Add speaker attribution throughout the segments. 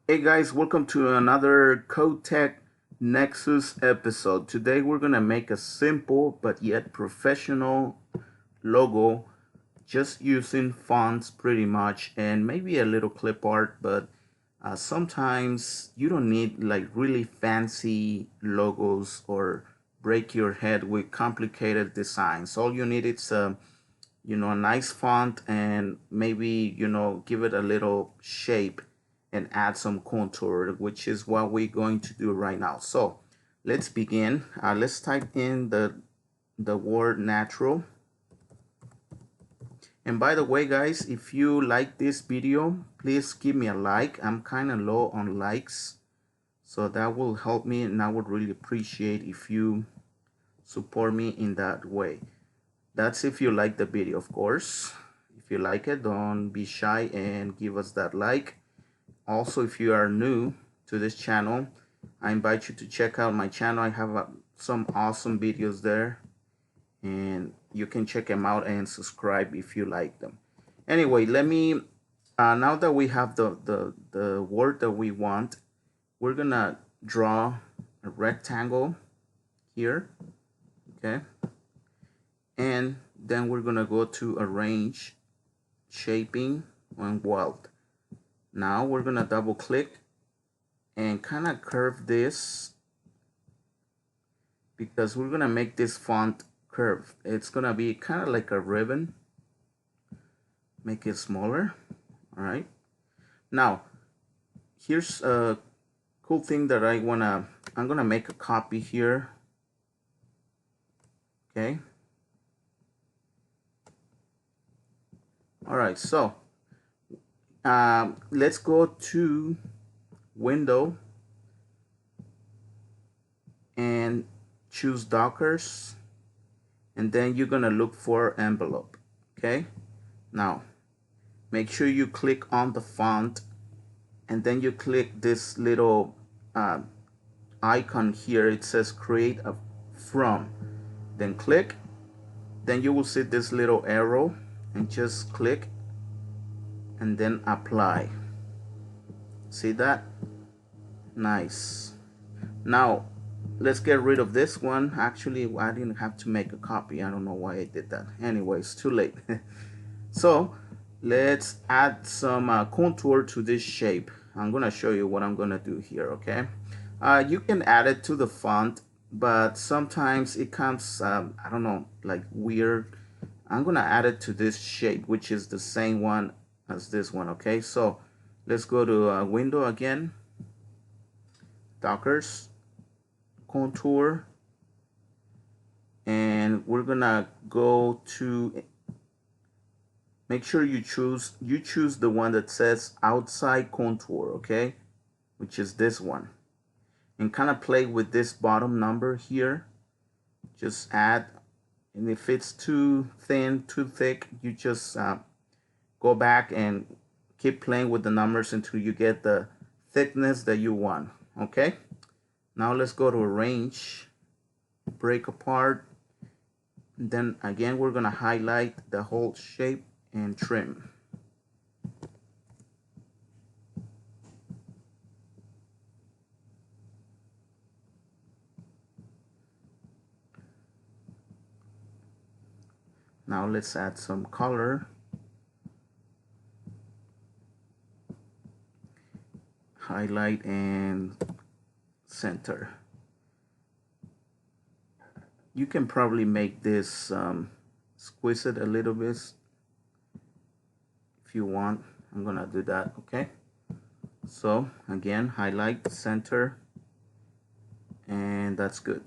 Speaker 1: Hey guys, welcome to another CodeTech Nexus episode. Today we're gonna make a simple but yet professional logo just using fonts pretty much and maybe a little clip art, but sometimes you don't need like really fancy logos or break your head with complicated designs. All you need is a nice font and maybe give it a little shape and add some contour, which is what we're going to do right now. So let's begin. Let's type in the word natural. And by the way guys, if you like this video, please give me a like. I'm kind of low on likes, so that will help me, and I would really appreciate if you support me in that way. That's if you like the video, of course. If you like it, don't be shy and give us that like. Also, if you are new to this channel, I invite you to check out my channel. I have some awesome videos there, and you can check them out and subscribe if you like them. Anyway, let me now that we have the word that we want, we're gonna draw a rectangle here, okay, and then we're gonna go to arrange, shaping, and weld. Now we're gonna double click and kind of curve this because we're gonna make this font curve. It's gonna be kind of like a ribbon. Make it smaller. All right. Now here's a cool thing that I'm gonna make a copy here. Okay. All right. So let's go to Window and choose Dockers, and then you're gonna look for envelope. Okay. Now make sure you click on the font, and then you click this little icon here. It says create a from. Then click. Then you will see this little arrow, and just click and then apply. See that? Nice. Now let's get rid of this one. Actually, I didn't have to make a copy. I don't know why I did that. Anyways, too late. So let's add some contour to this shape. I'm gonna show you what I'm gonna do here. Okay, you can add it to the font, but sometimes it comes I don't know, like weird. I'm gonna add it to this shape, which is the same one as this one. Okay, so let's go to window again, Dockers, contour, and we're gonna go to, make sure you choose the one that says outside contour, okay, which is this one, and kind of play with this bottom number here. Just add, and if it's too thin, too thick, you just go back and keep playing with the numbers until you get the thickness that you want. Okay, now let's go to arrange, break apart, and then again we're gonna highlight the whole shape and trim. Now let's add some color. Highlight and center. You can probably make this squeeze it a little bit if you want. I'm gonna do that. Okay, so again, highlight, center, and that's good.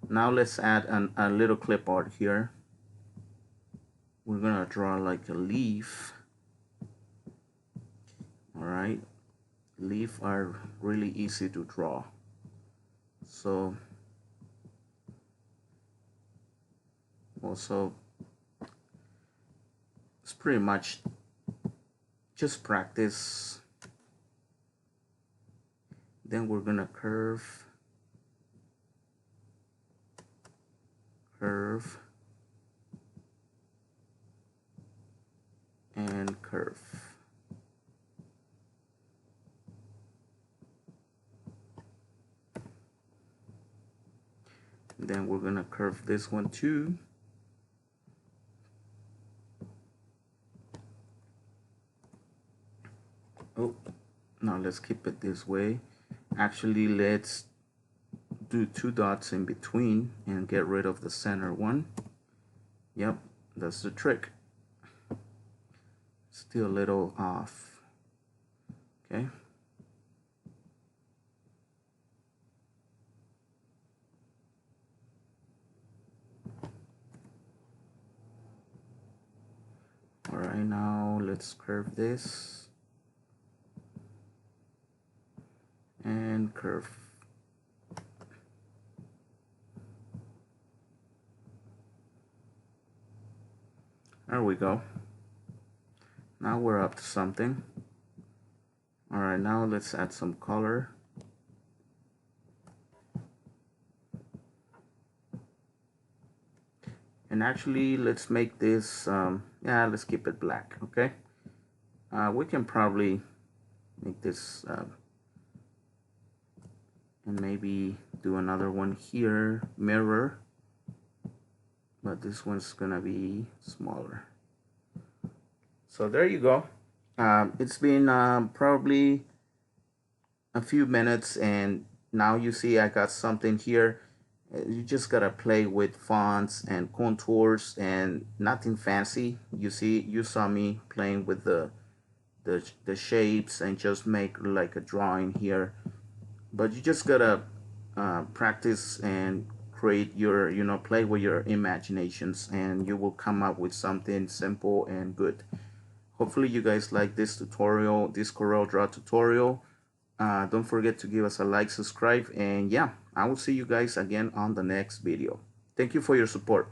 Speaker 1: Now let's add a little clip art here. We're gonna draw like a leaf. All right, leaf are really easy to draw, so also it's pretty much just practice. Then we're gonna curve, and curve. then we're gonna curve this one too. Oh, now let's keep it this way. Actually, let's do 2 dots in between and get rid of the center one. Yep, that's the trick. Still a little off. Okay. All right, now let's curve this and curve. There we go. Now we're up to something. All right, now let's add some color. And actually, let's make this, yeah, let's keep it black, okay? We can probably make this, and maybe do another one here, mirror. But this one's gonna be smaller. So there you go. It's been probably a few minutes, and now you see I got something here. You just gotta play with fonts and contours and nothing fancy. You saw me playing with the shapes and just make like a drawing here. But you just gotta practice and create your, play with your imaginations, and you will come up with something simple and good. Hopefully you guys like this tutorial, this Corel Draw tutorial. Don't forget to give us a like, subscribe, and yeah, I will see you guys again on the next video. Thank you for your support.